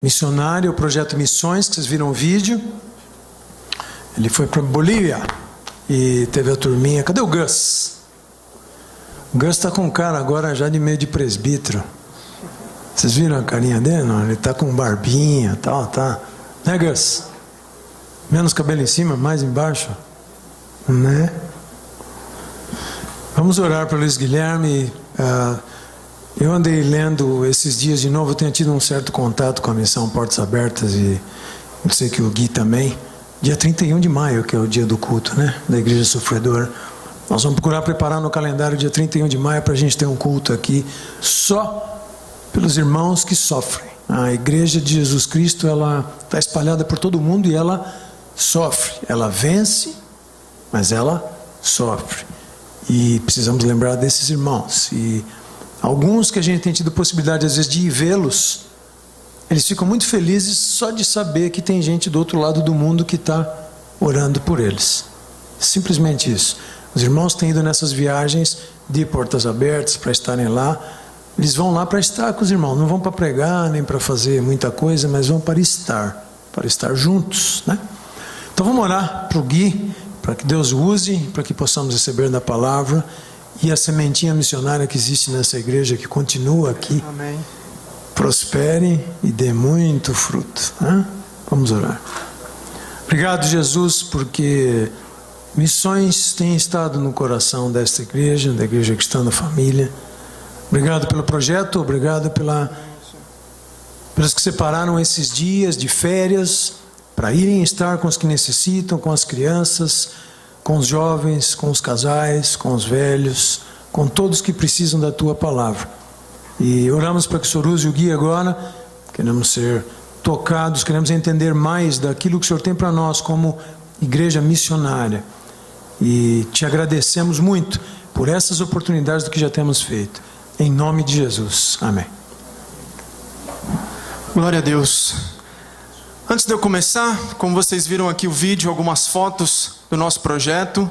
missionário, o projeto Missões, que vocês viram o vídeo. Ele foi para Bolívia e teve a turminha. Cadê o Gus? O Gus está com cara agora já de meio de presbítero. Vocês viram a carinha dele? Não? Ele está com barbinha e tal, tá? Né, Gus? Menos cabelo em cima, mais embaixo. Né? Vamos orar para Luiz Guilherme. Eu andei lendo esses dias de novo, eu tenho tido um certo contato com a missão Portas Abertas e eu sei que o Gui também. Dia 31 de maio, que é o dia do culto, né? Da Igreja Sofredora. Nós vamos procurar preparar no calendário dia 31 de maio para a gente ter um culto aqui só pelos irmãos que sofrem. A Igreja de Jesus Cristo, ela está espalhada por todo mundo e ela sofre. Ela vence, mas ela sofre. E precisamos lembrar desses irmãos. E alguns que a gente tem tido possibilidade às vezes de ir vê-los, eles ficam muito felizes só de saber que tem gente do outro lado do mundo que está orando por eles. Simplesmente isso. Os irmãos têm ido nessas viagens de Portas Abertas para estarem lá. Eles vão lá para estar com os irmãos. Não vão para pregar, nem para fazer muita coisa, mas vão para estar juntos, né? Então vamos orar para o Gui, para que Deus o use, para que possamos receber da palavra e a sementinha missionária que existe nessa igreja, que continua aqui, amém, prospere e dê muito fruto, né? Vamos orar. Obrigado, Jesus, porque missões têm estado no coração desta igreja, da Igreja Cristã da Família. Obrigado pelo projeto, obrigado pelos que separaram esses dias de férias para irem estar com os que necessitam, com as crianças, com os jovens, com os casais, com os velhos, com todos que precisam da Tua palavra. E oramos para que o Senhor use o Gui agora. Queremos ser tocados, queremos entender mais daquilo que o Senhor tem para nós como igreja missionária. E te agradecemos muito por essas oportunidades do que já temos feito. Em nome de Jesus. Amém. Glória a Deus. Antes de eu começar, como vocês viram aqui o vídeo, algumas fotos do nosso projeto,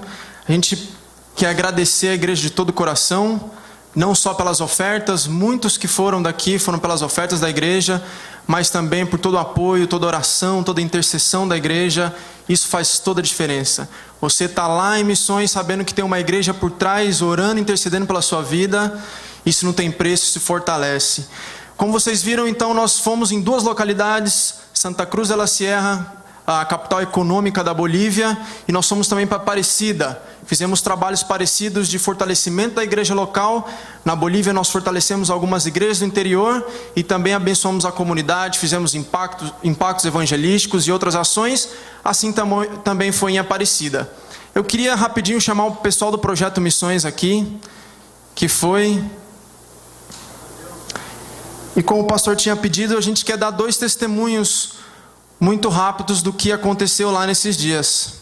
a gente quer agradecer a igreja de todo o coração, não só pelas ofertas, muitos que foram daqui foram pelas ofertas da igreja, mas também por todo o apoio, toda oração, toda intercessão da igreja. Isso faz toda a diferença. Você está lá em missões sabendo que tem uma igreja por trás, orando, intercedendo pela sua vida. Isso não tem preço, se fortalece. Como vocês viram, então, nós fomos em 2 localidades, Santa Cruz de la Sierra, a capital econômica da Bolívia, e nós fomos também para Aparecida. Fizemos trabalhos parecidos de fortalecimento da igreja local. Na Bolívia nós fortalecemos algumas igrejas do interior e também abençoamos a comunidade, fizemos impactos evangelísticos e outras ações. Assim também foi em Aparecida. Eu queria rapidinho chamar o pessoal do Projeto Missões aqui, que foi... E como o pastor tinha pedido, a gente quer dar 2 testemunhos muito rápidos do que aconteceu lá nesses dias.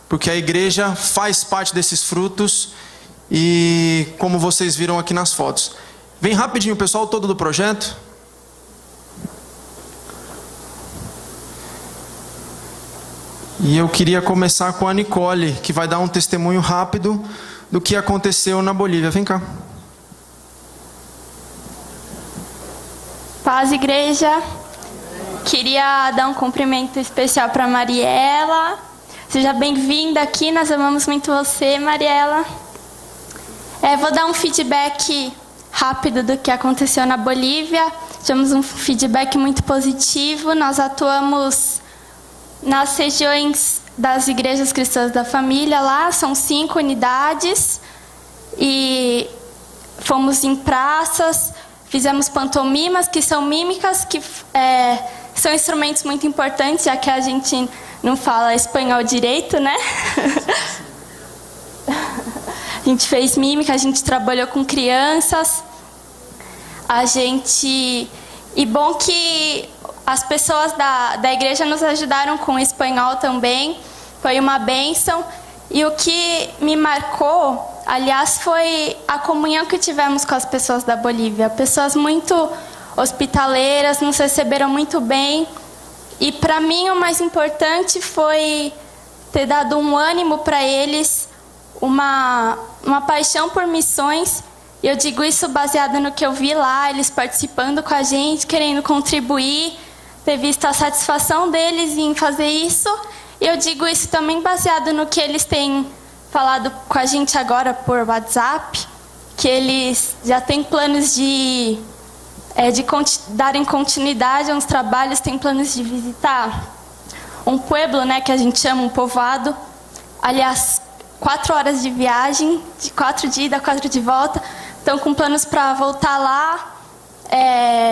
Porque a igreja faz parte desses frutos e como vocês viram aqui nas fotos. Vem rapidinho o pessoal todo do projeto. E eu queria começar com a Nicole, que vai dar um testemunho rápido do que aconteceu na Bolívia. Vem cá. Paz, igreja. Queria dar um cumprimento especial para Mariela. Seja bem-vinda aqui, nós amamos muito você, Mariela. Vou dar um feedback rápido do que aconteceu na Bolívia. Tivemos um feedback muito positivo. Nós atuamos nas regiões das igrejas cristãs da família lá, são 5 unidades. E fomos em praças, fizemos pantomimas, que são mímicas, que são instrumentos muito importantes, já que a gente não fala espanhol direito, né? A gente fez mímica, a gente trabalhou com crianças. E bom que as pessoas da igreja nos ajudaram com o espanhol também. Foi uma bênção. E o que me marcou, aliás, foi a comunhão que tivemos com as pessoas da Bolívia. Pessoas muito hospitaleiras, nos receberam muito bem. E para mim o mais importante foi ter dado um ânimo para eles, uma paixão por missões. E eu digo isso baseado no que eu vi lá, eles participando com a gente, querendo contribuir, ter visto a satisfação deles em fazer isso. E eu digo isso também baseado no que eles têm falado com a gente agora por WhatsApp, que eles já têm planos de darem continuidade aos trabalhos, têm planos de visitar um pueblo, né, que a gente chama um povoado. Aliás, 4 horas de viagem, de 4 de ida, 4 de volta. Estão com planos para voltar lá,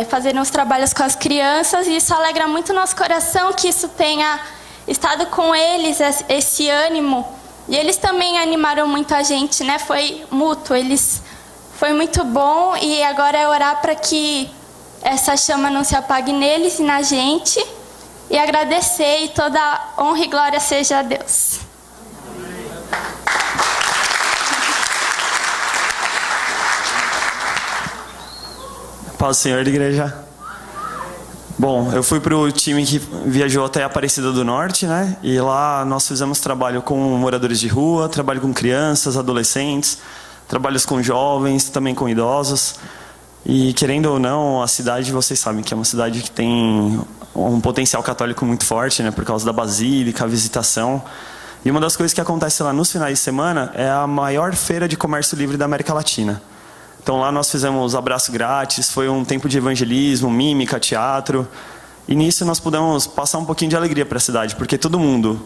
fazerem os trabalhos com as crianças, e isso alegra muito o nosso coração, que isso tenha estado com eles, esse ânimo. E eles também animaram muito a gente, né? Foi mútuo, foi muito bom, e agora é orar para que essa chama não se apague neles e na gente, e agradecer, e toda honra e glória seja a Deus. Paz do Senhor, igreja. Bom, eu fui para o time que viajou até Aparecida do Norte, né? E lá nós fizemos trabalho com moradores de rua, trabalho com crianças, adolescentes, trabalhos com jovens, também com idosos. E querendo ou não, a cidade, vocês sabem que é uma cidade que tem um potencial católico muito forte, né? Por causa da basílica, a visitação. E uma das coisas que acontece lá nos finais de semana é a maior feira de comércio livre da América Latina. Então lá nós fizemos abraço grátis, foi um tempo de evangelismo, mímica, teatro. E nisso nós pudemos passar um pouquinho de alegria para a cidade, porque todo mundo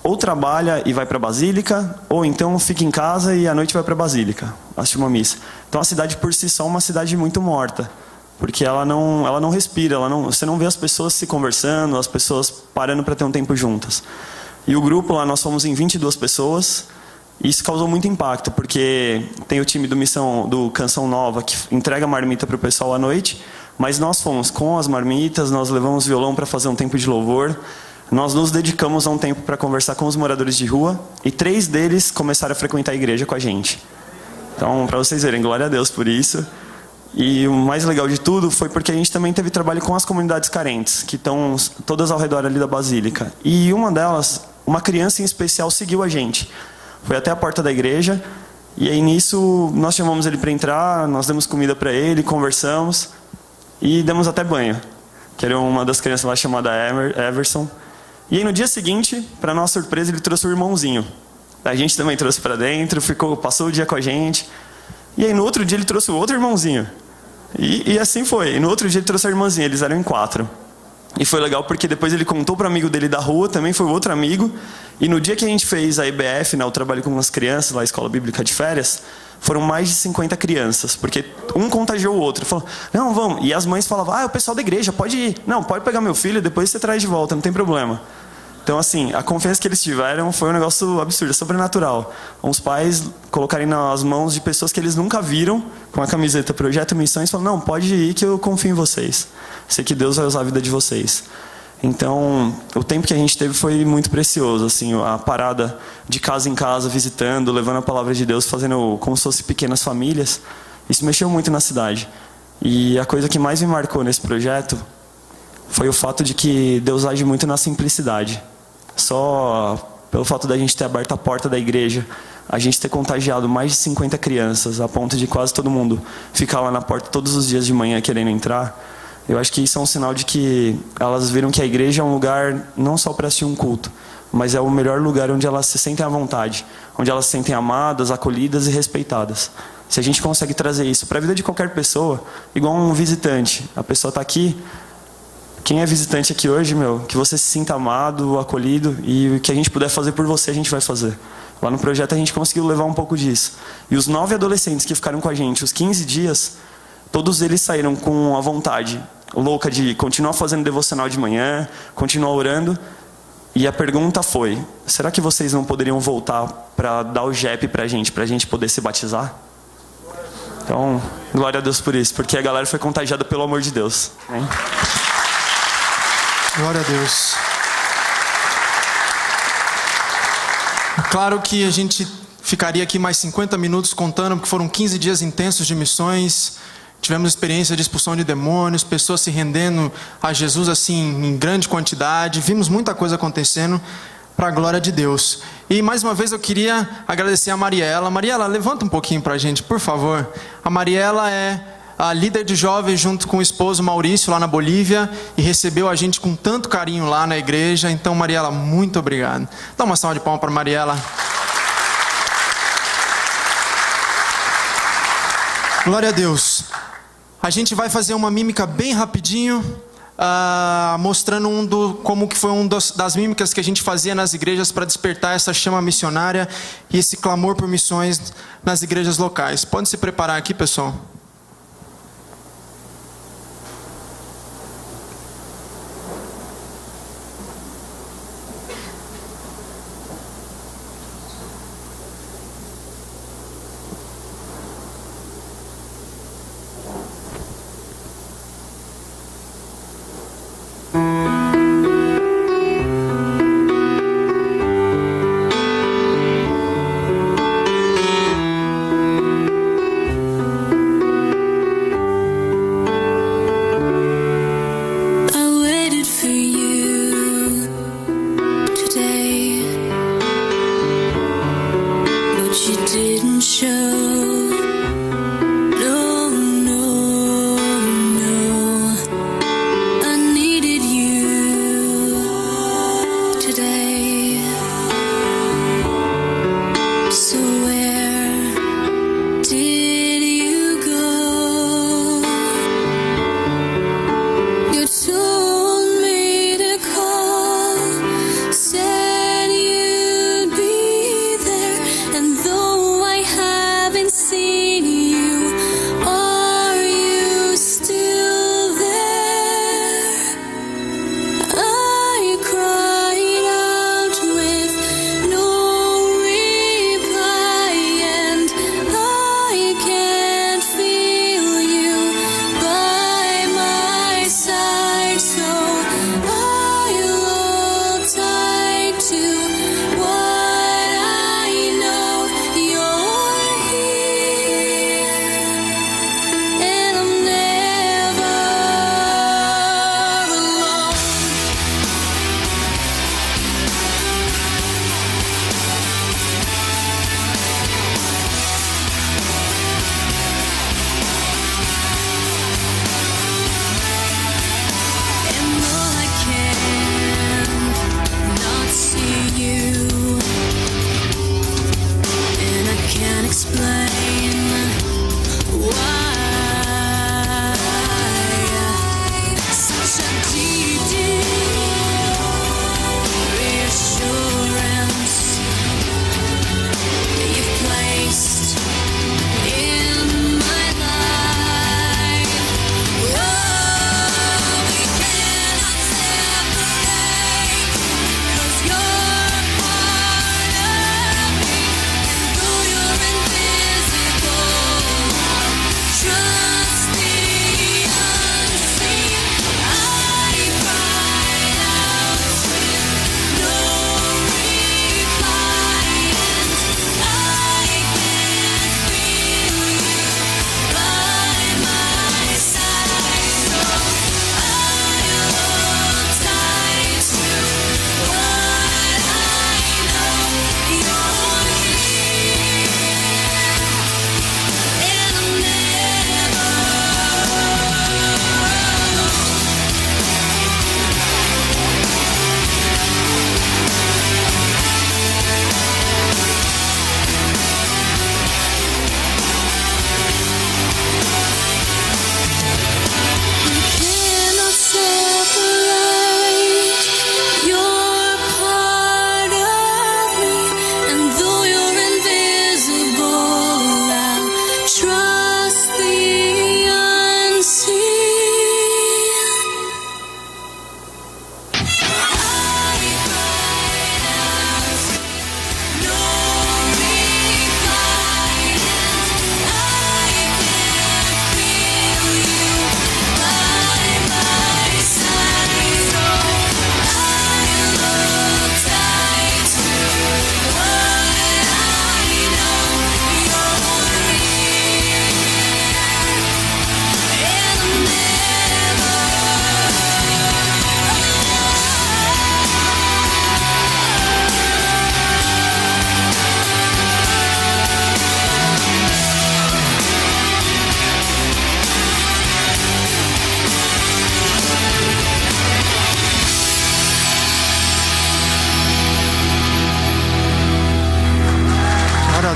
ou trabalha e vai para a Basílica, ou então fica em casa e à noite vai para a Basílica, assistir uma missa. Então a cidade por si só é uma cidade muito morta, porque ela não respira, você não vê as pessoas se conversando, as pessoas parando para ter um tempo juntas. E o grupo lá, nós fomos em 22 pessoas, e isso causou muito impacto, porque tem o time do Canção Nova, que entrega marmita para o pessoal à noite, mas nós fomos com as marmitas, nós levamos violão para fazer um tempo de louvor, nós nos dedicamos a um tempo para conversar com os moradores de rua, e 3 deles começaram a frequentar a igreja com a gente. Então, para vocês verem, glória a Deus por isso. E o mais legal de tudo foi porque a gente também teve trabalho com as comunidades carentes, que estão todas ao redor ali da Basílica. E uma delas, uma criança em especial, seguiu a gente. Foi até a porta da igreja, e aí nisso nós chamamos ele para entrar, nós demos comida para ele, conversamos, e demos até banho, que era uma das crianças lá chamada Everson. E aí no dia seguinte, para nossa surpresa, ele trouxe o irmãozinho. A gente também trouxe para dentro, passou o dia com a gente. E aí no outro dia ele trouxe o outro irmãozinho. E assim foi. E no outro dia ele trouxe a irmãzinha, eles eram em 4. E foi legal porque depois ele contou para o amigo dele da rua, também foi outro amigo. E no dia que a gente fez a EBF, né, o trabalho com as crianças, lá a Escola Bíblica de Férias, foram mais de 50 crianças, porque um contagiou o outro. Falou, não, vamos. E as mães falavam, é o pessoal da igreja, pode ir. Não, pode pegar meu filho, depois você traz de volta, não tem problema. Então, assim, a confiança que eles tiveram foi um negócio absurdo, sobrenatural. Uns pais colocarem nas mãos de pessoas que eles nunca viram, com a camiseta Projeto Missões, falando, não, pode ir que eu confio em vocês. Sei que Deus vai usar a vida de vocês. Então, o tempo que a gente teve foi muito precioso, assim, a parada de casa em casa, visitando, levando a palavra de Deus, fazendo como se fossem pequenas famílias. Isso mexeu muito na cidade. E a coisa que mais me marcou nesse projeto foi o fato de que Deus age muito na simplicidade. Só pelo fato da gente ter aberto a porta da igreja, a gente ter contagiado mais de 50 crianças, a ponto de quase todo mundo ficar lá na porta todos os dias de manhã querendo entrar, eu acho que isso é um sinal de que elas viram que a igreja é um lugar não só para assistir um culto, mas é o melhor lugar onde elas se sentem à vontade, onde elas se sentem amadas, acolhidas e respeitadas. Se a gente consegue trazer isso para a vida de qualquer pessoa, igual um visitante, a pessoa está aqui, quem é visitante aqui hoje, que você se sinta amado, acolhido, e o que a gente puder fazer por você, a gente vai fazer. Lá no projeto a gente conseguiu levar um pouco disso. E os 9 adolescentes que ficaram com a gente, os 15 dias, todos eles saíram com a vontade louca de continuar fazendo devocional de manhã, continuar orando. E a pergunta foi, será que vocês não poderiam voltar para dar o JEP para a gente poder se batizar? Então, glória a Deus por isso, porque a galera foi contagiada pelo amor de Deus. Hein? Glória a Deus. Claro que a gente ficaria aqui mais 50 minutos contando, porque foram 15 dias intensos de missões. Tivemos experiência de expulsão de demônios, pessoas se rendendo a Jesus assim em grande quantidade. Vimos muita coisa acontecendo para a glória de Deus. E mais uma vez eu queria agradecer a Mariela. Mariela, levanta um pouquinho para a gente, por favor. A Mariela é a líder de jovens junto com o esposo Maurício lá na Bolívia e recebeu a gente com tanto carinho lá na igreja. Então, Mariela, muito obrigado. Dá uma salva de palmas para Mariela. Glória a Deus. A gente vai fazer uma mímica bem rapidinho, mostrando como que foi das mímicas que a gente fazia nas igrejas para despertar essa chama missionária e esse clamor por missões nas igrejas locais. Pode se preparar aqui, pessoal. I needed you.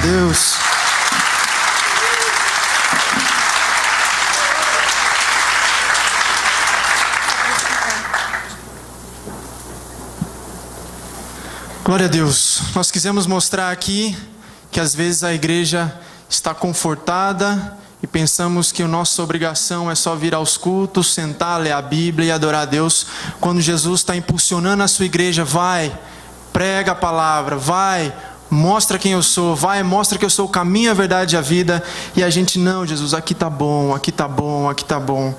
Deus. Glória a Deus. Nós quisemos mostrar aqui que às vezes a igreja está confortada e pensamos que a nossa obrigação é só vir aos cultos, sentar, ler a Bíblia e adorar a Deus, quando Jesus está impulsionando a sua igreja. Vai, prega a palavra, vai, mostra quem eu sou, vai, mostra que eu sou o caminho, a verdade e a vida. E a gente, não, Jesus, aqui tá bom, aqui tá bom, aqui tá bom.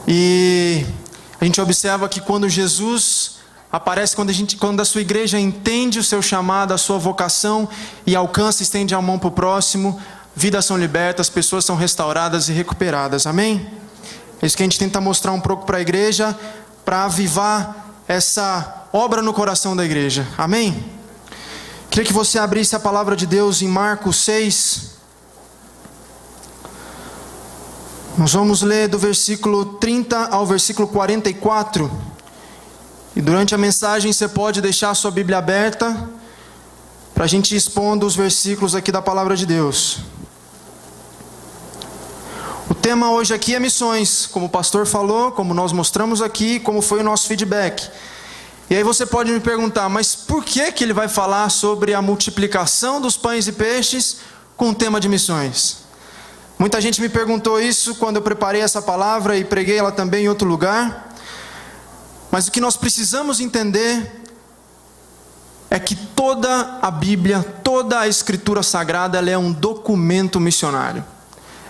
E a gente observa que quando Jesus aparece, quando a sua igreja entende o seu chamado, a sua vocação e alcança, estende a mão para o próximo, vidas são libertas, pessoas são restauradas e recuperadas. Amém? É isso que a gente tenta mostrar um pouco para a igreja, para avivar essa obra no coração da igreja. Amém? Queria que você abrisse a palavra de Deus em Marcos 6. Nós vamos ler do versículo 30 ao versículo 44. E durante a mensagem você pode deixar a sua Bíblia aberta para a gente ir expondo os versículos aqui da palavra de Deus. O tema hoje aqui é missões, como o pastor falou, como nós mostramos aqui, como foi o nosso feedback. E aí você pode me perguntar, mas por que ele vai falar sobre a multiplicação dos pães e peixes com o tema de missões? Muita gente me perguntou isso quando eu preparei essa palavra e preguei ela também em outro lugar. Mas o que nós precisamos entender é que toda a Bíblia, toda a Escritura Sagrada, ela é um documento missionário.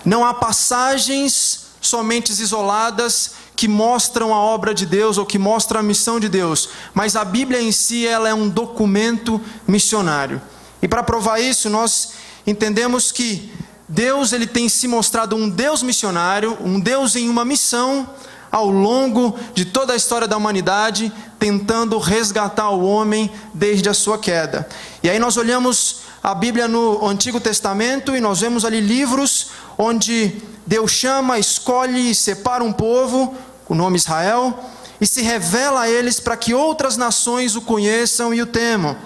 Não há passagens somente isoladas que mostram a obra de Deus ou que mostram a missão de Deus, mas a Bíblia em si, ela é um documento missionário. E para provar isso, nós entendemos que Deus, ele tem se mostrado um Deus missionário, um Deus em uma missão ao longo de toda a história da humanidade, tentando resgatar o homem desde a sua queda. E aí nós olhamos a Bíblia no Antigo Testamento e nós vemos ali livros onde Deus chama, escolhe e separa um povo, o nome Israel, e se revela a eles para que outras nações o conheçam e o temam.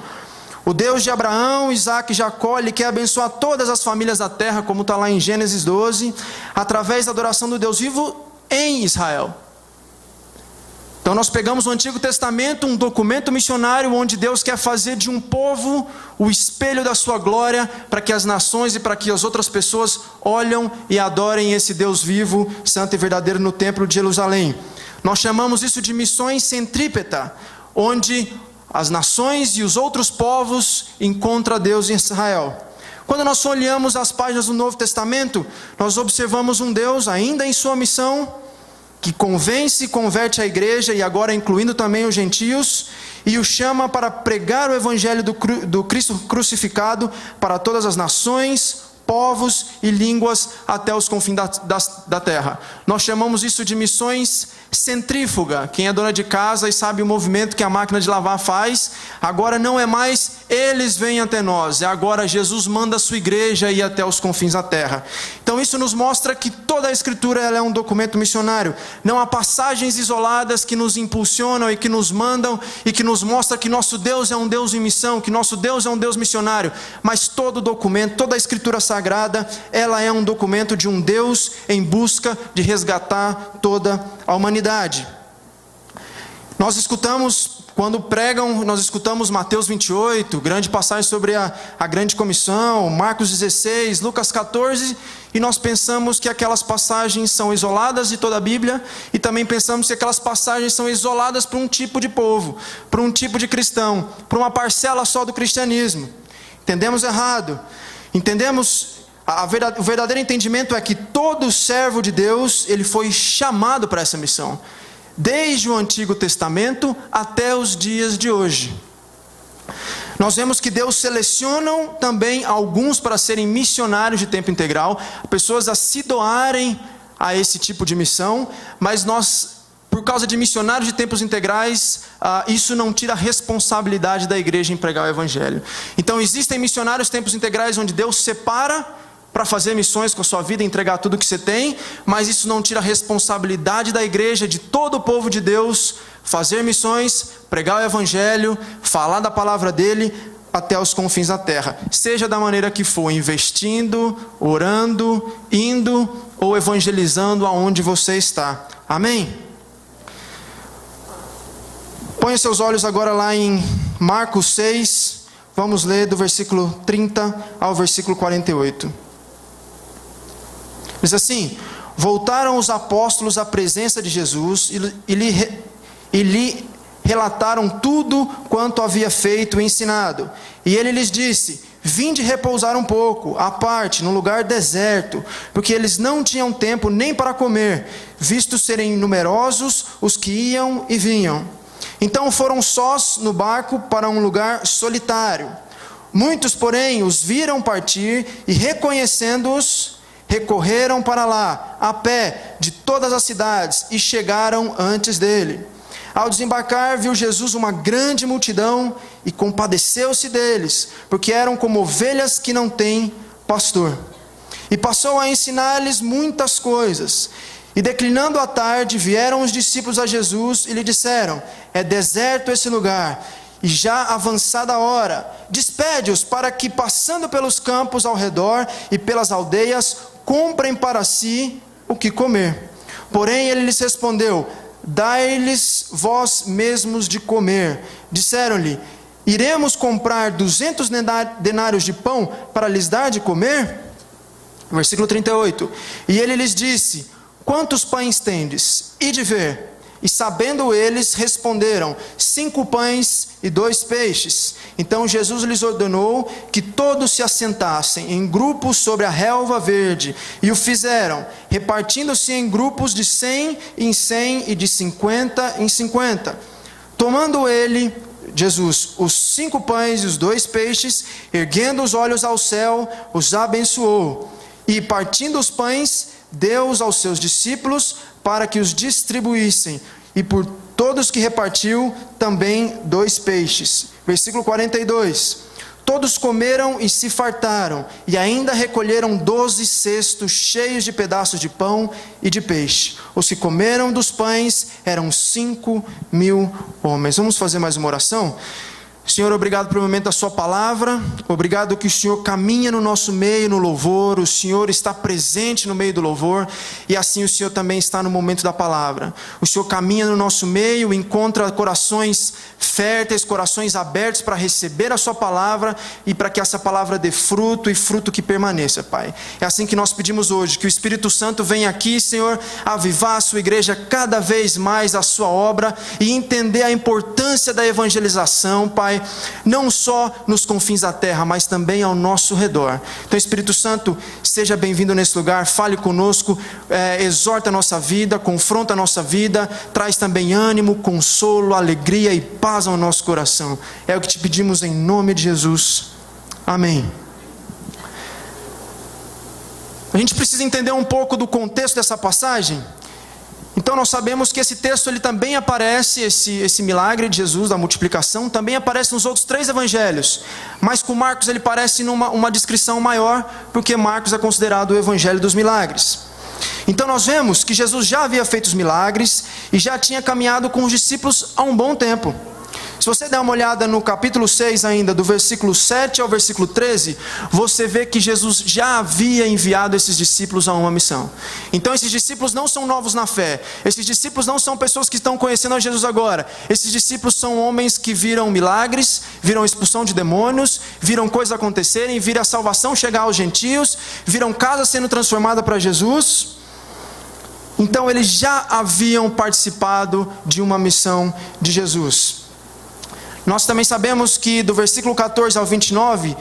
O Deus de Abraão, Isaac e Jacó, ele quer abençoar todas as famílias da terra, como está lá em Gênesis 12, através da adoração do Deus vivo em Israel. Então nós pegamos o Antigo Testamento, um documento missionário onde Deus quer fazer de um povo o espelho da sua glória, para que as nações e para que as outras pessoas olham e adorem esse Deus vivo, santo e verdadeiro no templo de Jerusalém. Nós chamamos isso de missões centrípeta, onde as nações e os outros povos encontram Deus em Israel. Quando nós olhamos as páginas do Novo Testamento, nós observamos um Deus ainda em sua missão, que convence e converte a igreja, e agora incluindo também os gentios, e o chama para pregar o evangelho do Cristo crucificado para todas as nações, povos e línguas até os confins da terra. Nós chamamos isso de missões centrífuga. Quem é dona de casa e sabe o movimento que a máquina de lavar faz, agora não é mais eles vêm até nós, é agora Jesus manda a sua igreja ir até os confins da terra. Então isso nos mostra que toda a Escritura ela é um documento missionário. Não há passagens isoladas que nos impulsionam e que nos mandam e que nos mostra que nosso Deus é um Deus em missão, que nosso Deus é um Deus missionário, mas todo documento, toda a Escritura Sagrada, ela é um documento de um Deus em busca de resgatar toda a humanidade. Nós escutamos, quando pregam, nós escutamos Mateus 28, grande passagem sobre a grande comissão, Marcos 16, Lucas 14, e nós pensamos que aquelas passagens são isoladas de toda a Bíblia, e também pensamos que aquelas passagens são isoladas para um tipo de povo, para um tipo de cristão, para uma parcela só do cristianismo. Entendemos errado. O verdadeiro entendimento é que todo servo de Deus, ele foi chamado para essa missão, desde o Antigo Testamento até os dias de hoje. Nós vemos que Deus seleciona também alguns para serem missionários de tempo integral, pessoas a se doarem a esse tipo de missão, mas nós, por causa de missionários de tempos integrais, isso não tira a responsabilidade da igreja em pregar o evangelho. Então existem missionários de tempos integrais onde Deus separa para fazer missões com a sua vida, entregar tudo que você tem, mas isso não tira a responsabilidade da igreja, de todo o povo de Deus, fazer missões, pregar o evangelho, falar da palavra dele, até os confins da terra. Seja da maneira que for, investindo, orando, indo ou evangelizando aonde você está. Amém? Ponha seus olhos agora lá em Marcos 6, vamos ler do versículo 30 ao versículo 48. Diz assim: voltaram os apóstolos à presença de Jesus e lhe relataram tudo quanto havia feito e ensinado. E ele lhes disse: vinde repousar um pouco, à parte, num lugar deserto, porque eles não tinham tempo nem para comer, visto serem numerosos os que iam e vinham. Então foram sós no barco para um lugar solitário. Muitos, porém, os viram partir e, reconhecendo-os, recorreram para lá, a pé, de todas as cidades, e chegaram antes dele. Ao desembarcar, viu Jesus uma grande multidão e compadeceu-se deles, porque eram como ovelhas que não têm pastor. E passou a ensinar-lhes muitas coisas. E declinando a tarde, vieram os discípulos a Jesus e lhe disseram: é deserto esse lugar, e já avançada a hora. Despede-os para que, passando pelos campos ao redor e pelas aldeias, comprem para si o que comer. Porém ele lhes respondeu: dai-lhes vós mesmos de comer. Disseram-lhe: iremos comprar 200 denários de pão para lhes dar de comer? Versículo 38. E ele lhes disse: quantos pães tendes? Ide ver. E sabendo eles, responderam: 5 pães e 2 peixes. Então Jesus lhes ordenou que todos se assentassem em grupos sobre a relva verde. E o fizeram, repartindo-se em grupos de 100 em 100 e de 50 em 50. Tomando ele, Jesus, os 5 pães e os 2 peixes, erguendo os olhos ao céu, os abençoou. E partindo os pães, deu-os aos seus discípulos para que os distribuíssem, e por todos que repartiu, também 2 peixes. Versículo 42. Todos comeram e se fartaram, e ainda recolheram 12 cestos cheios de pedaços de pão e de peixe. Os que comeram dos pães eram 5.000 homens. Vamos fazer mais uma oração? Senhor, obrigado pelo momento da sua palavra, obrigado que o Senhor caminha no nosso meio no louvor, o Senhor está presente no meio do louvor, e assim o Senhor também está no momento da palavra. O Senhor caminha no nosso meio, encontra corações férteis, corações abertos para receber a sua palavra, e para que essa palavra dê fruto, e fruto que permaneça, Pai. É assim que nós pedimos hoje, que o Espírito Santo venha aqui, Senhor, avivar a sua igreja cada vez mais a sua obra, e entender a importância da evangelização, Pai, não só nos confins da terra, mas também ao nosso redor. Então, Espírito Santo, seja bem-vindo nesse lugar, fale conosco, exorta a nossa vida, confronta a nossa vida, traz também ânimo, consolo, alegria e paz ao nosso coração. É o que te pedimos em nome de Jesus. Amém. A gente precisa entender um pouco do contexto dessa passagem. Então nós sabemos que esse texto ele também aparece, esse milagre de Jesus da multiplicação, também aparece nos outros 3 evangelhos. Mas com Marcos ele aparece numa descrição maior, porque Marcos é considerado o evangelho dos milagres. Então nós vemos que Jesus já havia feito os milagres e já tinha caminhado com os discípulos há um bom tempo. Se você der uma olhada no capítulo 6 ainda, do versículo 7 ao versículo 13, você vê que Jesus já havia enviado esses discípulos a uma missão. Então esses discípulos não são novos na fé, esses discípulos não são pessoas que estão conhecendo a Jesus agora, esses discípulos são homens que viram milagres, viram expulsão de demônios, viram coisas acontecerem, viram a salvação chegar aos gentios, viram casa sendo transformada para Jesus. Então eles já haviam participado de uma missão de Jesus. Nós também sabemos que do versículo 14 ao 29,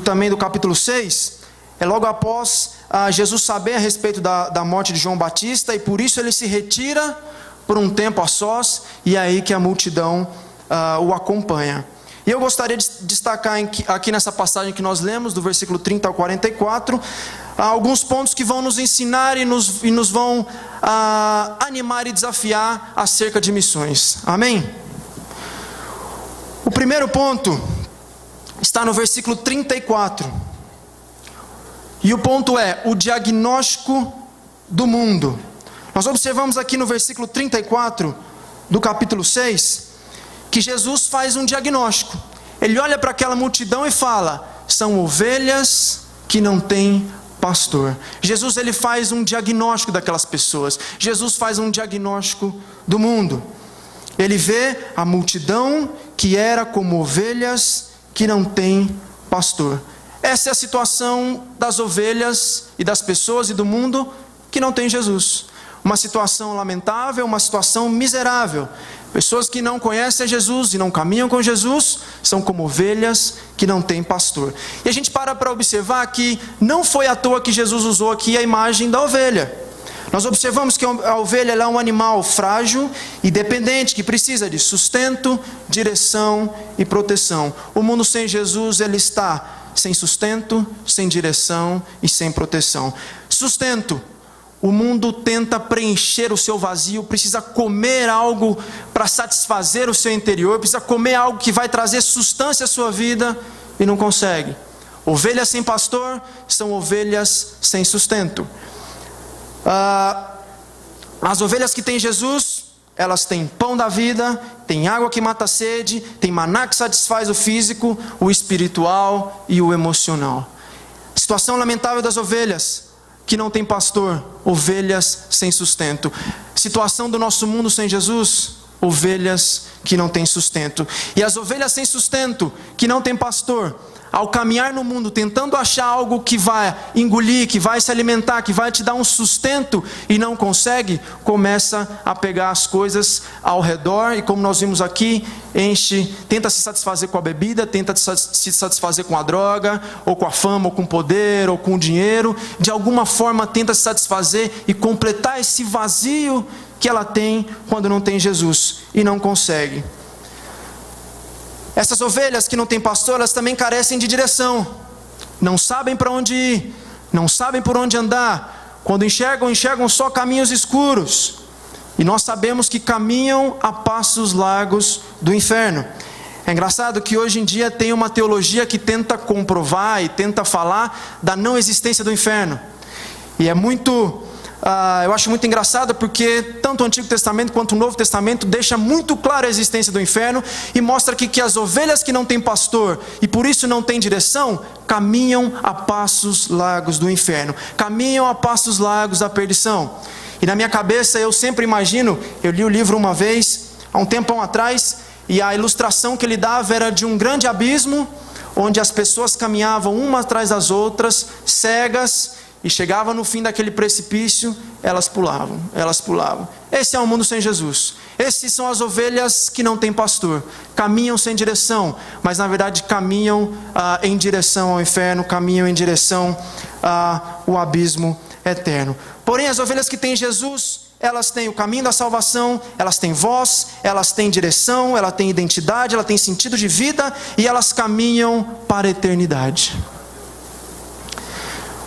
também do capítulo 6, é logo após Jesus saber a respeito da morte de João Batista, e por isso ele se retira por um tempo a sós, e é aí que a multidão o acompanha. E eu gostaria de destacar aqui nessa passagem que nós lemos, do versículo 30 ao 44, alguns pontos que vão nos ensinar e nos vão animar e desafiar acerca de missões. Amém? O primeiro ponto está no versículo 34. E o ponto é o diagnóstico do mundo. Nós observamos aqui no versículo 34 do capítulo 6 que Jesus faz um diagnóstico. ele olha para aquela multidão e fala: são ovelhas que não têm pastor. Jesus, ele faz um diagnóstico daquelas pessoas. Jesus faz um diagnóstico do mundo. Ele vê a multidão que era como ovelhas que não têm pastor. Essa é a situação das ovelhas e das pessoas e do mundo que não tem Jesus. Uma situação lamentável, uma situação miserável. Pessoas que não conhecem Jesus e não caminham com Jesus são como ovelhas que não têm pastor. E a gente para observar que não foi à toa que Jesus usou aqui a imagem da ovelha. Nós observamos que a ovelha ela é um animal frágil e dependente, que precisa de sustento, direção e proteção. O mundo sem Jesus, ele está sem sustento, sem direção e sem proteção. Sustento. O mundo tenta preencher o seu vazio, precisa comer algo para satisfazer o seu interior, precisa comer algo que vai trazer sustância à sua vida e não consegue. Ovelhas sem pastor são ovelhas sem sustento. As ovelhas que têm Jesus, elas têm pão da vida, têm água que mata a sede, têm maná que satisfaz o físico, o espiritual e o emocional. Situação lamentável das ovelhas que não tem pastor, ovelhas sem sustento. Situação do nosso mundo sem Jesus, ovelhas que não têm sustento. E as ovelhas sem sustento, que não têm pastor, ao caminhar no mundo tentando achar algo que vai engolir, que vai se alimentar, que vai te dar um sustento e não consegue, começa a pegar as coisas ao redor e, como nós vimos aqui, tenta se satisfazer com a bebida, tenta se satisfazer com a droga, ou com a fama, ou com o poder, ou com o dinheiro. De alguma forma tenta se satisfazer e completar esse vazio que ela tem quando não tem Jesus e não consegue. Essas ovelhas que não têm pastor, elas também carecem de direção. Não sabem para onde ir, não sabem por onde andar. Quando enxergam só caminhos escuros. E nós sabemos que caminham a passos largos do inferno. É engraçado que hoje em dia tem uma teologia que tenta comprovar e tenta falar da não existência do inferno. E é muito... eu acho muito engraçado porque tanto o Antigo Testamento quanto o Novo Testamento deixa muito clara a existência do inferno e mostra que as ovelhas que não têm pastor e por isso não têm direção, caminham a passos largos do inferno, caminham a passos largos da perdição. E na minha cabeça eu sempre imagino, eu li o livro uma vez, há um tempão atrás, e a ilustração que ele dava era de um grande abismo, onde as pessoas caminhavam uma atrás das outras, cegas, e chegava no fim daquele precipício, elas pulavam. Esse é o mundo sem Jesus. Esses são as ovelhas que não têm pastor. Caminham sem direção, mas na verdade caminham em direção ao inferno, caminham em direção ao abismo eterno. Porém, as ovelhas que têm Jesus, elas têm o caminho da salvação, elas têm voz, elas têm direção, elas têm identidade, elas têm sentido de vida e elas caminham para a eternidade.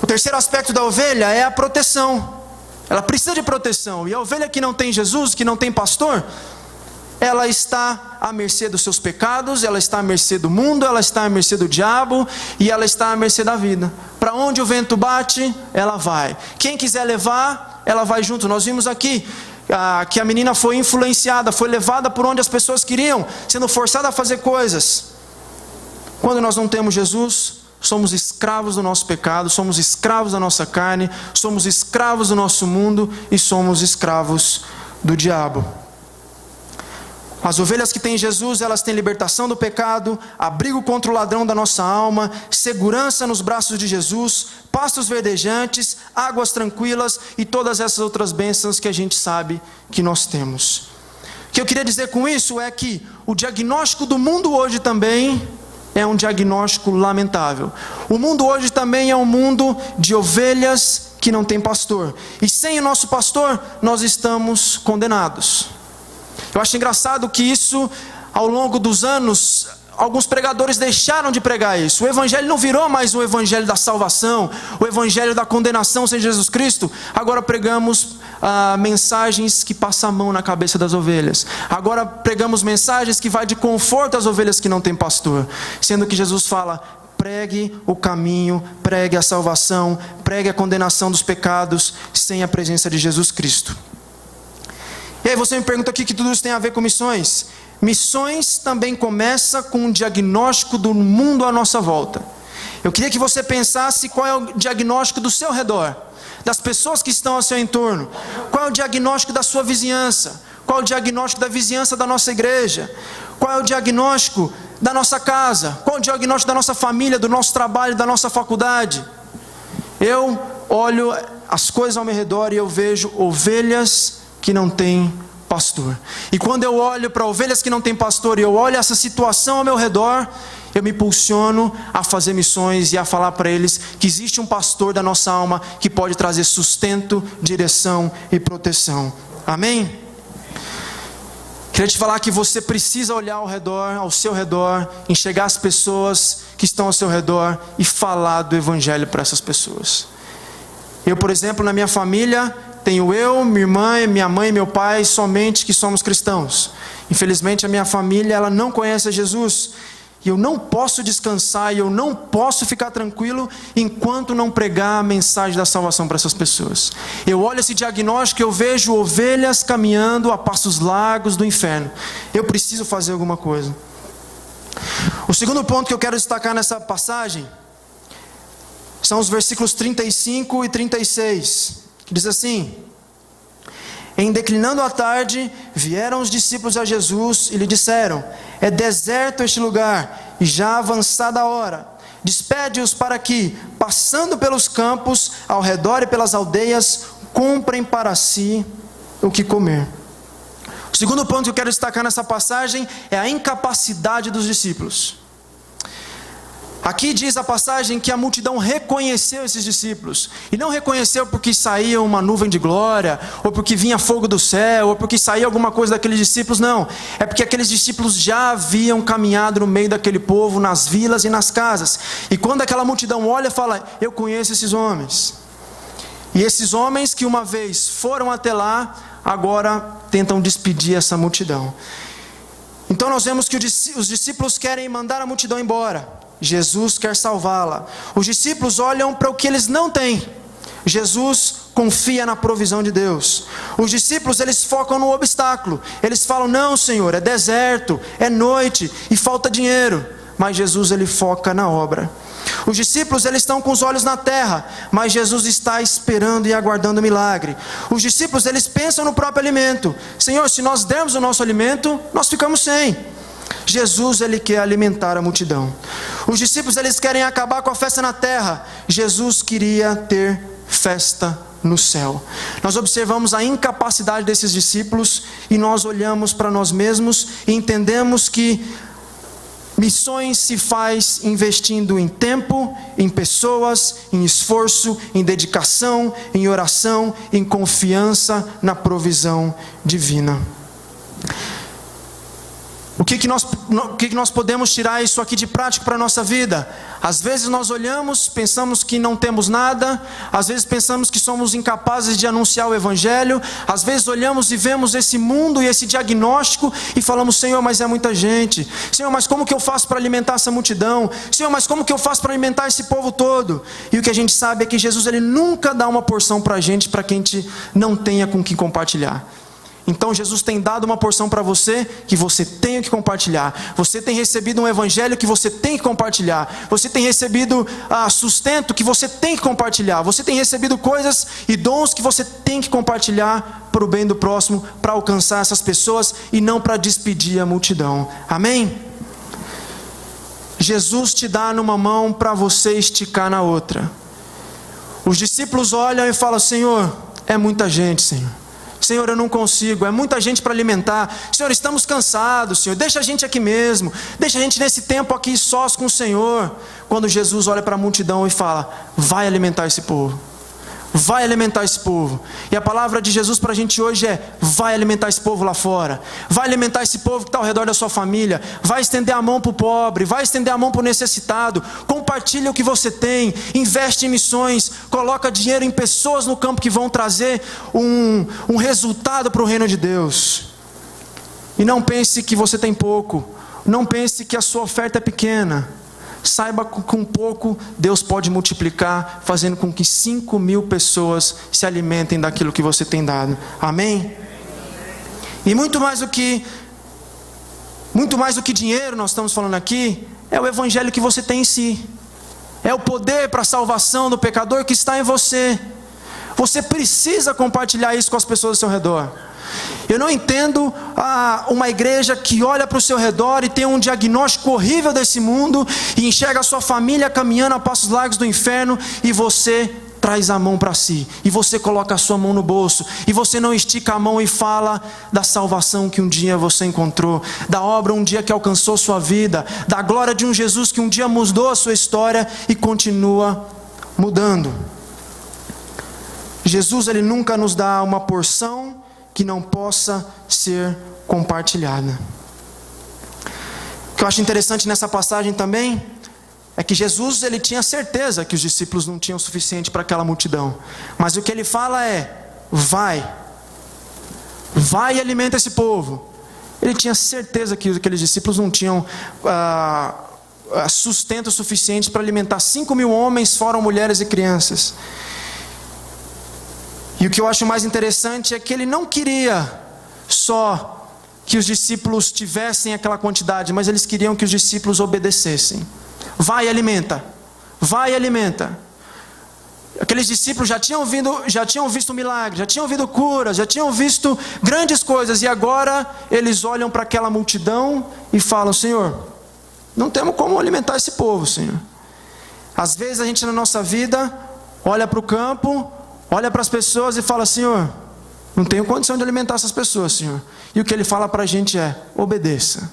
O terceiro aspecto da ovelha é a proteção. Ela precisa de proteção. E a ovelha que não tem Jesus, que não tem pastor, ela está à mercê dos seus pecados, ela está à mercê do mundo, ela está à mercê do diabo e ela está à mercê da vida. Para onde o vento bate, ela vai. Quem quiser levar, ela vai junto. Nós vimos aqui que a menina foi influenciada, foi levada por onde as pessoas queriam, sendo forçada a fazer coisas. Quando nós não temos Jesus, somos escravos do nosso pecado, somos escravos da nossa carne, somos escravos do nosso mundo e somos escravos do diabo. As ovelhas que têm Jesus, elas têm libertação do pecado, abrigo contra o ladrão da nossa alma, segurança nos braços de Jesus, pastos verdejantes, águas tranquilas e todas essas outras bênçãos que a gente sabe que nós temos. O que eu queria dizer com isso é que o diagnóstico do mundo hoje também é um diagnóstico lamentável. O mundo hoje também é um mundo de ovelhas que não tem pastor. E sem o nosso pastor, nós estamos condenados. Eu acho engraçado que isso, ao longo dos anos, alguns pregadores deixaram de pregar isso. O evangelho não virou mais o evangelho da salvação, o evangelho da condenação sem Jesus Cristo. Agora pregamos mensagens que passam a mão na cabeça das ovelhas. Agora pregamos mensagens que vai de conforto às ovelhas que não têm pastor. Sendo que Jesus fala: pregue o caminho, pregue a salvação, pregue a condenação dos pecados sem a presença de Jesus Cristo. E aí você me pergunta aqui que tudo isso tem a ver com missões. Missões também começa com um diagnóstico do mundo à nossa volta. Eu queria que você pensasse qual é o diagnóstico do seu redor, das pessoas que estão ao seu entorno. Qual é o diagnóstico da sua vizinhança? Qual é o diagnóstico da vizinhança da nossa igreja? Qual é o diagnóstico da nossa casa? Qual é o diagnóstico da nossa família, do nosso trabalho, da nossa faculdade? Eu olho as coisas ao meu redor e eu vejo ovelhas que não têm pastor. E quando eu olho para ovelhas que não têm pastor e eu olho essa situação ao meu redor, eu me impulsiono a fazer missões e a falar para eles que existe um pastor da nossa alma que pode trazer sustento, direção e proteção. Amém? Queria te falar que você precisa olhar ao seu redor, enxergar as pessoas que estão ao seu redor e falar do evangelho para essas pessoas. Eu, por exemplo, na minha família, tenho eu, minha irmã, minha mãe e meu pai somente que somos cristãos. Infelizmente a minha família ela não conhece a Jesus. E eu não posso descansar e eu não posso ficar tranquilo enquanto não pregar a mensagem da salvação para essas pessoas. Eu olho esse diagnóstico e eu vejo ovelhas caminhando a passos largos do inferno. Eu preciso fazer alguma coisa. O segundo ponto que eu quero destacar nessa passagem são os versículos 35 e 36, que diz assim: em declinando a tarde, vieram os discípulos a Jesus e lhe disseram: é deserto este lugar, e já avançada a hora. Despede-os para que, passando pelos campos, ao redor e pelas aldeias, comprem para si o que comer. O segundo ponto que eu quero destacar nessa passagem é a incapacidade dos discípulos. Aqui diz a passagem que a multidão reconheceu esses discípulos. E não reconheceu porque saía uma nuvem de glória, ou porque vinha fogo do céu, ou porque saía alguma coisa daqueles discípulos, não. É porque aqueles discípulos já haviam caminhado no meio daquele povo, nas vilas e nas casas. E quando aquela multidão olha, fala: eu conheço esses homens. E esses homens que uma vez foram até lá, agora tentam despedir essa multidão. Então nós vemos que os discípulos querem mandar a multidão embora. Jesus quer salvá-la. Os discípulos olham para o que eles não têm. Jesus confia na provisão de Deus. Os discípulos, eles focam no obstáculo. Eles falam: não, Senhor, é deserto, é noite e falta dinheiro. Mas Jesus, ele foca na obra. Os discípulos, eles estão com os olhos na terra, mas Jesus está esperando e aguardando o milagre. Os discípulos, eles pensam no próprio alimento. Senhor, se nós dermos o nosso alimento, nós ficamos sem. Jesus, ele quer alimentar a multidão. Os discípulos, eles querem acabar com a festa na terra. Jesus queria ter festa no céu. Nós observamos a incapacidade desses discípulos e nós olhamos para nós mesmos e entendemos que missões se faz investindo em tempo, em pessoas, em esforço, em dedicação, em oração, em confiança na provisão divina. O que nós podemos tirar isso aqui de prático para a nossa vida? Às vezes nós olhamos, pensamos que não temos nada. Às vezes pensamos que somos incapazes de anunciar o Evangelho. Às vezes olhamos e vemos esse mundo e esse diagnóstico e falamos: Senhor, mas é muita gente. Senhor, mas como que eu faço para alimentar essa multidão? Senhor, mas como que eu faço para alimentar esse povo todo? E o que a gente sabe é que Jesus, ele nunca dá uma porção para a gente que a gente não tenha com que compartilhar. Então Jesus tem dado uma porção para você que você tem que compartilhar. Você tem recebido um evangelho que você tem que compartilhar. Você tem recebido sustento que você tem que compartilhar. Você tem recebido coisas e dons que você tem que compartilhar para o bem do próximo, para alcançar essas pessoas e não para despedir a multidão. Amém? Jesus te dá numa mão para você esticar na outra. Os discípulos olham e falam: Senhor, é muita gente, Senhor. Senhor, eu não consigo, é muita gente para alimentar. Senhor, estamos cansados, Senhor, deixa a gente aqui mesmo. Deixa a gente nesse tempo aqui sós com o Senhor. Quando Jesus olha para a multidão e fala: vai alimentar esse povo. Vai alimentar esse povo. E a palavra de Jesus para a gente hoje é: vai alimentar esse povo lá fora. Vai alimentar esse povo que está ao redor da sua família. Vai estender a mão para o pobre. Vai estender a mão para o necessitado. Compartilha o que você tem. Investe em missões. Coloca dinheiro em pessoas no campo que vão trazer um resultado para o reino de Deus. E não pense que você tem pouco. Não pense que a sua oferta é pequena. Saiba que com pouco Deus pode multiplicar, fazendo com que 5.000 pessoas se alimentem daquilo que você tem dado. Amém? E muito mais do que Muito mais do que dinheiro, nós estamos falando aqui, é o evangelho que você tem em si. É o poder para a salvação do pecador que está em você. Você precisa compartilhar isso com as pessoas ao seu redor. Eu não entendo uma igreja que olha para o seu redor e tem um diagnóstico horrível desse mundo e enxerga a sua família caminhando a passos largos do inferno e você traz a mão para si, e você coloca a sua mão no bolso, e você não estica a mão e fala da salvação que um dia você encontrou, da obra um dia que alcançou sua vida, da glória de um Jesus que um dia mudou a sua história e continua mudando. Jesus, ele nunca nos dá uma porção que não possa ser compartilhada. O que eu acho interessante nessa passagem também é que Jesus, ele tinha certeza que os discípulos não tinham o suficiente para aquela multidão. Mas o que ele fala é: vai e alimenta esse povo. Ele tinha certeza que aqueles discípulos não tinham sustento suficiente para alimentar 5.000 homens, fora mulheres e crianças. E o que eu acho mais interessante é que ele não queria só que os discípulos tivessem aquela quantidade, mas eles queriam que os discípulos obedecessem. Vai e alimenta. Vai e alimenta. Aqueles discípulos já tinham visto milagres, já tinham visto curas, já tinham visto grandes coisas. E agora eles olham para aquela multidão e falam: Senhor, não temos como alimentar esse povo, Senhor. Às vezes a gente na nossa vida olha para o campo, olha para as pessoas e fala: Senhor, não tenho condição de alimentar essas pessoas, Senhor. E o que ele fala para a gente é: obedeça.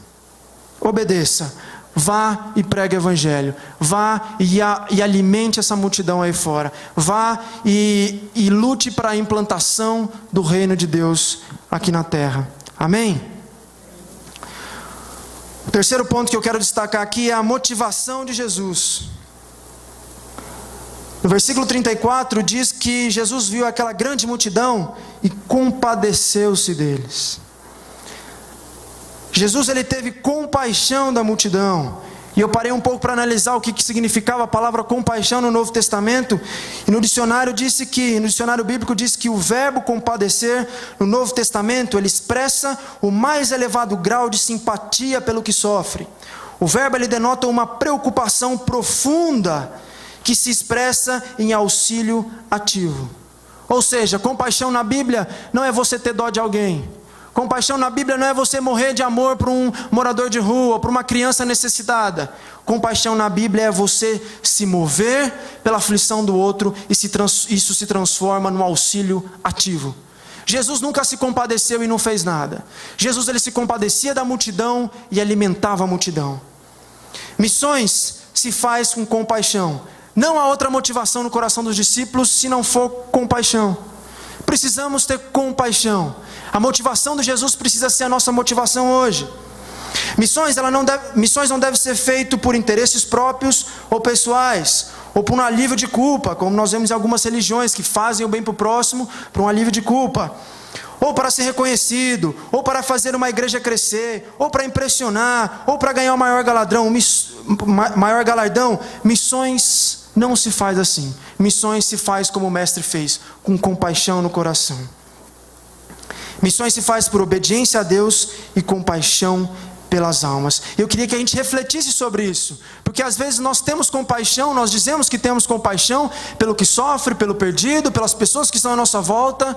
Obedeça. Vá e pregue o evangelho. Vá e alimente essa multidão aí fora. Vá e lute para a implantação do reino de Deus aqui na terra. Amém? O terceiro ponto que eu quero destacar aqui é a motivação de Jesus. No versículo 34 diz que Jesus viu aquela grande multidão e compadeceu-se deles. Jesus, ele teve compaixão da multidão. E eu parei um pouco para analisar o que significava a palavra compaixão no Novo Testamento. E no dicionário bíblico diz que o verbo compadecer no Novo Testamento, ele expressa o mais elevado grau de simpatia pelo que sofre. O verbo, ele denota uma preocupação profunda que se expressa em auxílio ativo. Ou seja, compaixão na Bíblia não é você ter dó de alguém. Compaixão na Bíblia não é você morrer de amor por um morador de rua, por uma criança necessitada. Compaixão na Bíblia é você se mover pela aflição do outro e isso se transforma no auxílio ativo. Jesus nunca se compadeceu e não fez nada. Jesus, ele se compadecia da multidão e alimentava a multidão. Missões se faz com compaixão. Não há outra motivação no coração dos discípulos se não for compaixão. Precisamos ter compaixão. A motivação de Jesus precisa ser a nossa motivação hoje. Missões não deve ser feito por interesses próprios ou pessoais, ou por um alívio de culpa, como nós vemos em algumas religiões que fazem o bem para o próximo por um alívio de culpa, ou para ser reconhecido, ou para fazer uma igreja crescer, ou para impressionar, ou para ganhar o maior galardão. Missões não se faz assim. Missões se faz como o mestre fez, com compaixão no coração. Missões se faz por obediência a Deus e compaixão pelas almas. Eu queria que a gente refletisse sobre isso, porque às vezes nós temos compaixão, nós dizemos que temos compaixão pelo que sofre, pelo perdido, pelas pessoas que estão à nossa volta,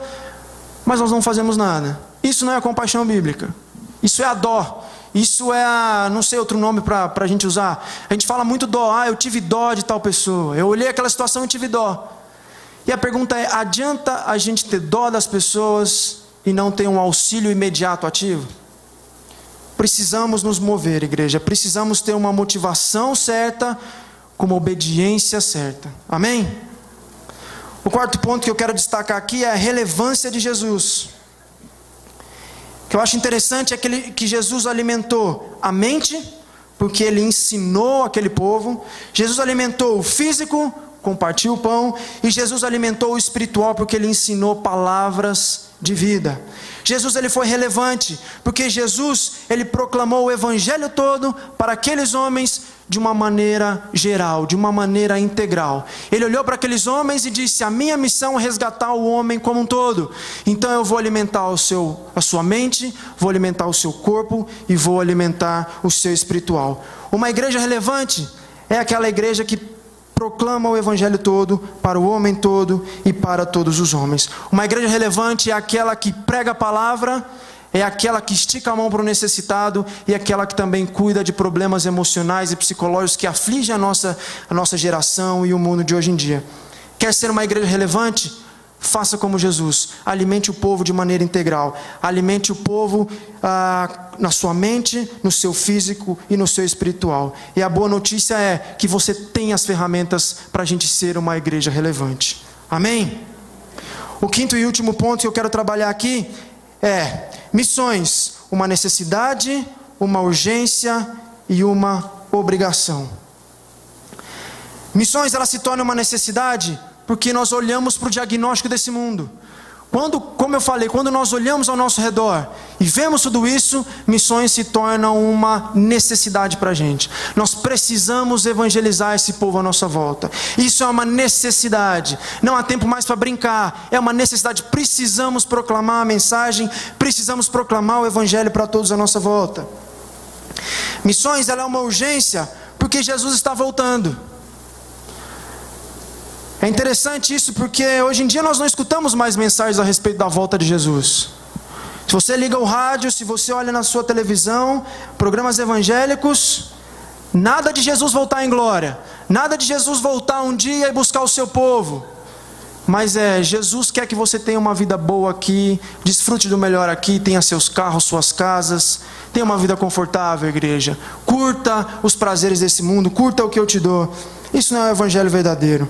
mas nós não fazemos nada. Isso não é a compaixão bíblica. Isso é a dó. Isso é não sei outro nome para a gente usar. A gente fala muito dó. Eu tive dó de tal pessoa. Eu olhei aquela situação e tive dó. E a pergunta é: adianta a gente ter dó das pessoas e não ter um auxílio imediato ativo? Precisamos nos mover, igreja. Precisamos ter uma motivação certa, com uma obediência certa. Amém? O quarto ponto que eu quero destacar aqui é a relevância de Jesus. O que eu acho interessante é que Jesus alimentou a mente, porque ele ensinou aquele povo. Jesus alimentou o físico, compartiu o pão. E Jesus alimentou o espiritual, porque ele ensinou palavras de vida. Jesus ele foi relevante, porque Jesus ele proclamou o evangelho todo para aqueles homens de uma maneira geral, de uma maneira integral. Ele olhou para aqueles homens e disse: a minha missão é resgatar o homem como um todo. Então eu vou alimentar a sua mente, vou alimentar o seu corpo e vou alimentar o seu espiritual. Uma igreja relevante é aquela igreja que proclama o evangelho todo para o homem todo e para todos os homens. Uma igreja relevante é aquela que prega a palavra, é aquela que estica a mão para o necessitado e aquela que também cuida de problemas emocionais e psicológicos que afligem a nossa geração e o mundo de hoje em dia. Quer ser uma igreja relevante? Faça como Jesus, alimente o povo de maneira integral, alimente o povo na sua mente, no seu físico e no seu espiritual. E a boa notícia é que você tem as ferramentas para a gente ser uma igreja relevante. Amém? O quinto e último ponto que eu quero trabalhar aqui é missões, uma necessidade, uma urgência e uma obrigação. Missões, ela se torna uma necessidade porque nós olhamos para o diagnóstico desse mundo. Como eu falei, quando nós olhamos ao nosso redor e vemos tudo isso, missões se tornam uma necessidade para a gente. Nós precisamos evangelizar esse povo à nossa volta. Isso é uma necessidade. Não há tempo mais para brincar. É uma necessidade. Precisamos proclamar a mensagem, precisamos proclamar o evangelho para todos à nossa volta. Missões, ela é uma urgência porque Jesus está voltando. É interessante isso porque hoje em dia nós não escutamos mais mensagens a respeito da volta de Jesus. Se você liga o rádio, se você olha na sua televisão, programas evangélicos, nada de Jesus voltar em glória, nada de Jesus voltar um dia e buscar o seu povo. Mas Jesus quer que você tenha uma vida boa aqui, desfrute do melhor aqui, tenha seus carros, suas casas, tenha uma vida confortável, igreja. Curta os prazeres desse mundo, curta o que eu te dou. Isso não é o evangelho verdadeiro.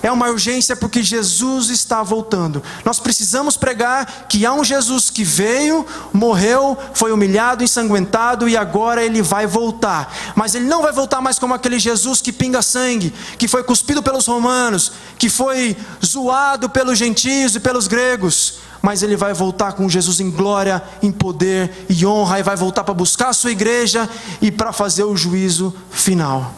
É uma urgência porque Jesus está voltando. Nós precisamos pregar que há um Jesus que veio, morreu, foi humilhado, ensanguentado e agora ele vai voltar. Mas ele não vai voltar mais como aquele Jesus que pinga sangue, que foi cuspido pelos romanos, que foi zoado pelos gentios e pelos gregos. Mas ele vai voltar com Jesus em glória, em poder e honra, e vai voltar para buscar a sua igreja e para fazer o juízo final.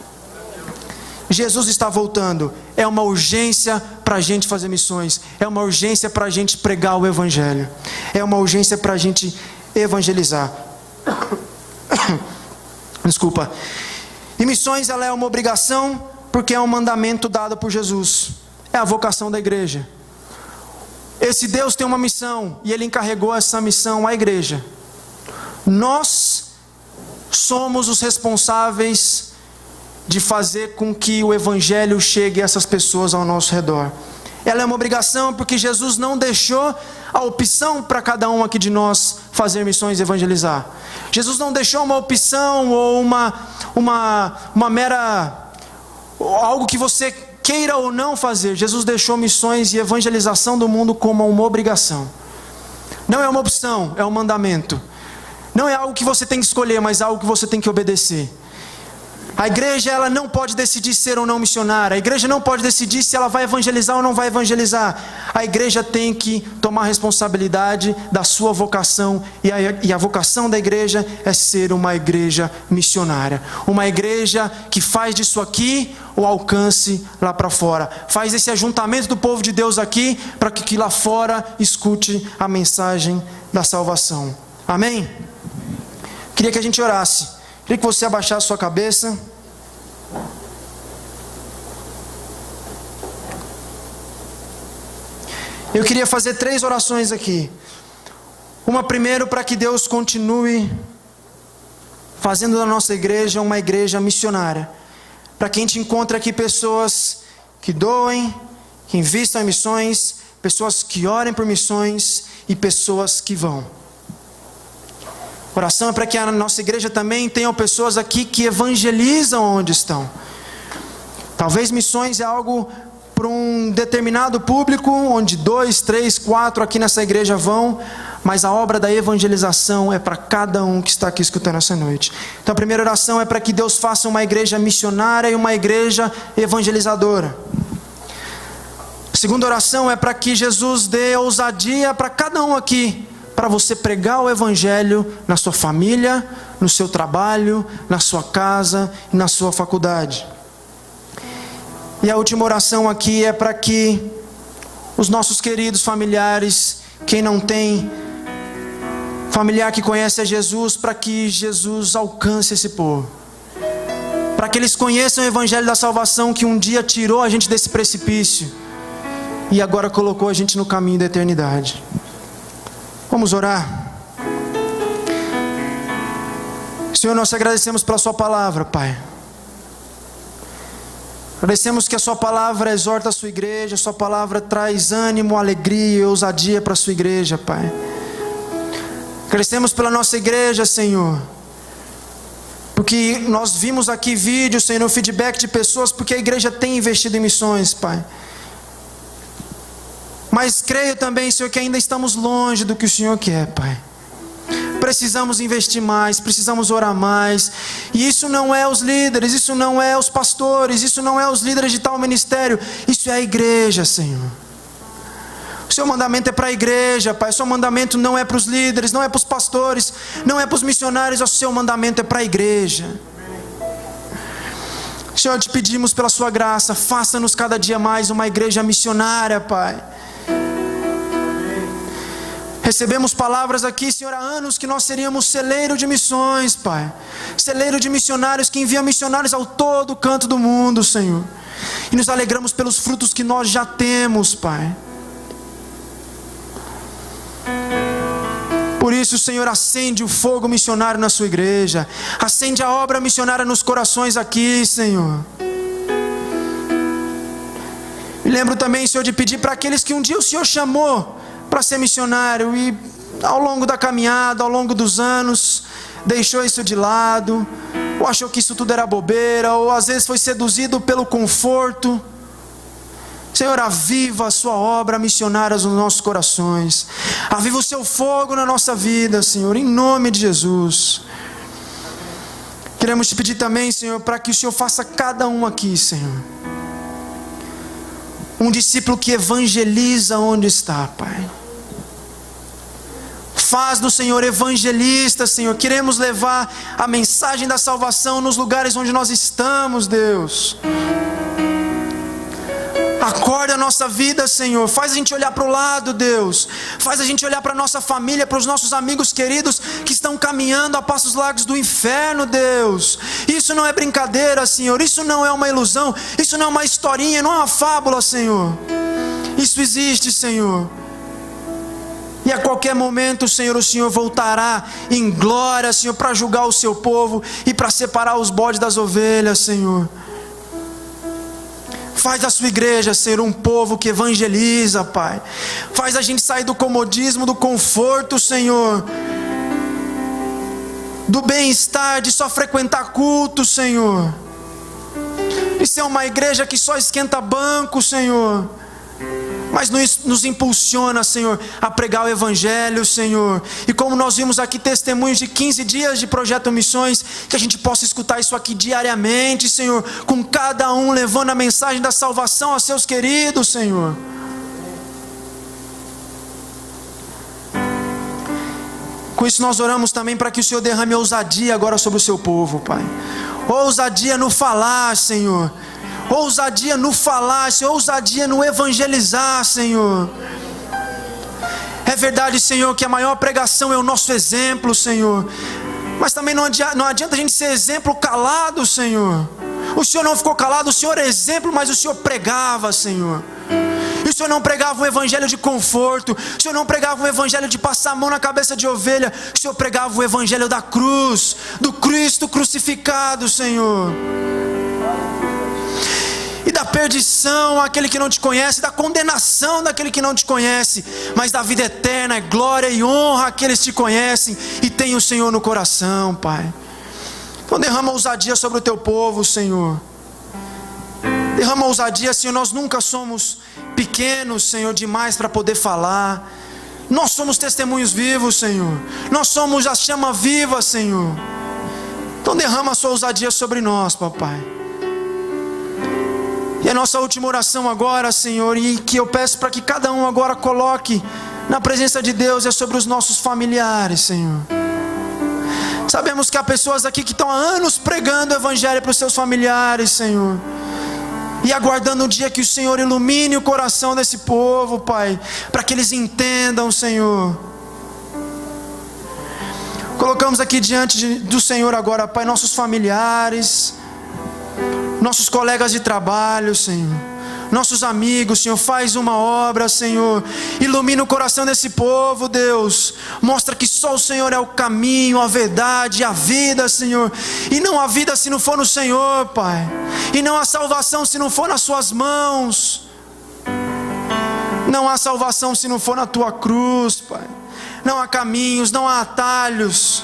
Jesus está voltando. É uma urgência para a gente fazer missões. É uma urgência para a gente pregar o evangelho. É uma urgência para a gente evangelizar. Desculpa. E missões, ela é uma obrigação porque é um mandamento dado por Jesus. É a vocação da igreja. Esse Deus tem uma missão e ele encarregou essa missão à igreja. Nós somos os responsáveis de fazer com que o evangelho chegue a essas pessoas ao nosso redor. Ela é uma obrigação porque Jesus não deixou a opção para cada um aqui de nós fazer missões e evangelizar. Jesus não deixou uma opção ou uma mera algo que você queira ou não fazer. Jesus deixou missões e evangelização do mundo como uma obrigação. Não é uma opção, é um mandamento. Não é algo que você tem que escolher, mas algo que você tem que obedecer. A igreja, ela não pode decidir ser ou não missionária. A igreja não pode decidir se ela vai evangelizar ou não vai evangelizar. A igreja tem que tomar responsabilidade da sua vocação. E a vocação da igreja é ser uma igreja missionária. Uma igreja que faz disso aqui o alcance lá para fora. Faz esse ajuntamento do povo de Deus aqui para que lá fora escute a mensagem da salvação. Amém? Queria que a gente orasse. Queria que você abaixasse sua cabeça. Eu queria fazer 3 orações aqui. Uma primeiro para que Deus continue fazendo da nossa igreja uma igreja missionária. Para que a gente encontre aqui pessoas que doem, que investam em missões, pessoas que orem por missões e pessoas que vão. Oração é para que a nossa igreja também tenha pessoas aqui que evangelizam onde estão. Talvez missões é algo para um determinado público, onde 2, 3, 4 aqui nessa igreja vão, mas a obra da evangelização é para cada um que está aqui escutando essa noite. Então a primeira oração é para que Deus faça uma igreja missionária e uma igreja evangelizadora. A segunda oração é para que Jesus dê ousadia para cada um aqui, para você pregar o Evangelho na sua família, no seu trabalho, na sua casa e na sua faculdade. E a última oração aqui é para que os nossos queridos familiares, quem não tem familiar que conhece a Jesus, para que Jesus alcance esse povo, para que eles conheçam o Evangelho da salvação que um dia tirou a gente desse precipício e agora colocou a gente no caminho da eternidade. Vamos orar. Senhor, nós te agradecemos pela sua palavra, Pai. Agradecemos que a sua palavra exorta a sua igreja, a sua palavra traz ânimo, alegria e ousadia para a sua igreja, Pai. Agradecemos pela nossa igreja, Senhor, porque nós vimos aqui vídeos, Senhor, o feedback de pessoas, porque a igreja tem investido em missões, Pai. Mas creio também, Senhor, que ainda estamos longe do que o Senhor quer, Pai. Precisamos investir mais, precisamos orar mais. E isso não é os líderes, isso não é os pastores, isso não é os líderes de tal ministério. Isso é a igreja, Senhor. O seu mandamento é para a igreja, Pai. O seu mandamento não é para os líderes, não é para os pastores, não é para os missionários. O seu mandamento é para a igreja. Senhor, te pedimos pela sua graça, faça-nos cada dia mais uma igreja missionária, Pai. Recebemos palavras aqui, Senhor, há anos que nós seríamos celeiro de missões, Pai. Celeiro de missionários que enviam missionários ao todo canto do mundo, Senhor. E nos alegramos pelos frutos que nós já temos, Pai. Por isso, Senhor, acende o fogo missionário na sua igreja. Acende a obra missionária nos corações aqui, Senhor. E lembro também, Senhor, de pedir para aqueles que um dia o Senhor chamou para ser missionário e ao longo da caminhada, ao longo dos anos, deixou isso de lado, ou achou que isso tudo era bobeira, ou às vezes foi seduzido pelo conforto. Senhor, aviva a sua obra missionária nos nossos corações, aviva o seu fogo na nossa vida, Senhor, em nome de Jesus. Queremos te pedir também, Senhor, para que o Senhor faça cada um aqui, Senhor, um discípulo que evangeliza onde está, Pai. Faz do Senhor evangelista, Senhor. Queremos levar a mensagem da salvação nos lugares onde nós estamos, Deus. Acorda a nossa vida, Senhor. Faz a gente olhar para o lado, Deus. Faz a gente olhar para a nossa família, para os nossos amigos queridos que estão caminhando a passos largos do inferno, Deus. Isso não é brincadeira, Senhor. Isso não é uma ilusão. Isso não é uma historinha, não é uma fábula, Senhor. Isso existe, Senhor. E a qualquer momento, Senhor, o Senhor voltará em glória, Senhor, para julgar o seu povo e para separar os bodes das ovelhas, Senhor. Faz da sua igreja ser um povo que evangeliza, Pai. Faz a gente sair do comodismo, do conforto, Senhor, do bem-estar, de só frequentar culto, Senhor, de ser uma igreja que só esquenta banco, Senhor, mas nos impulsiona, Senhor, a pregar o Evangelho, Senhor. E como nós vimos aqui testemunhos de 15 dias de Projeto Missões, que a gente possa escutar isso aqui diariamente, Senhor, com cada um levando a mensagem da salvação a seus queridos, Senhor. Com isso nós oramos também para que o Senhor derrame ousadia agora sobre o seu povo, Pai. Ousadia no falar, Senhor. Ousadia no falar, Senhor. Ousadia no evangelizar, Senhor. É verdade, Senhor, que a maior pregação é o nosso exemplo, Senhor. Mas também não adianta a gente ser exemplo calado, Senhor. O Senhor não ficou calado, o Senhor é exemplo, mas o Senhor pregava, Senhor. E o Senhor não pregava um evangelho de conforto. O Senhor não pregava um evangelho de passar a mão na cabeça de ovelha. O Senhor pregava o evangelho da cruz, do Cristo crucificado, Senhor. E da perdição àquele que não te conhece, da condenação daquele que não te conhece, mas da vida eterna, glória e honra àqueles que te conhecem e têm o Senhor no coração, Pai. Então derrama ousadia sobre o teu povo, Senhor. Derrama ousadia, Senhor. Nós nunca somos pequenos, Senhor, demais para poder falar. Nós somos testemunhos vivos, Senhor. Nós somos a chama viva, Senhor. Então derrama a sua ousadia sobre nós, papai. E a nossa última oração agora, Senhor, e que eu peço para que cada um agora coloque na presença de Deus, é sobre os nossos familiares, Senhor. Sabemos que há pessoas aqui que estão há anos pregando o Evangelho para os seus familiares, Senhor, e aguardando o dia que o Senhor ilumine o coração desse povo, Pai, para que eles entendam, Senhor. Colocamos aqui diante do Senhor agora, Pai, nossos familiares, nossos colegas de trabalho, Senhor, nossos amigos, Senhor. Faz uma obra, Senhor, ilumina o coração desse povo, Deus. Mostra que só o Senhor é o caminho, a verdade, a vida, Senhor. E não há vida se não for no Senhor, Pai. E não há salvação se não for nas suas mãos. Não há salvação se não for na tua cruz, Pai. Não há caminhos, não há atalhos.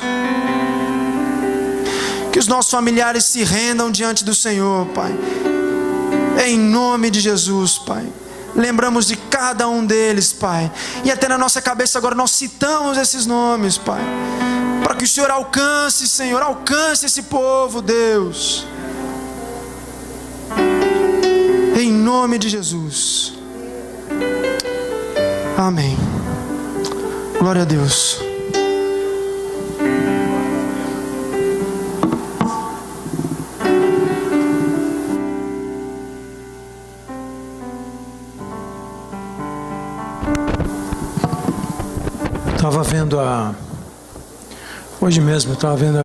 Que os nossos familiares se rendam diante do Senhor, Pai. Em nome de Jesus, Pai. Lembramos de cada um deles, Pai. E até na nossa cabeça agora nós citamos esses nomes, Pai. Para que o Senhor alcance, Senhor, alcance esse povo, Deus. Em nome de Jesus. Amém. Glória a Deus. Estava vendo hoje mesmo, estava vendo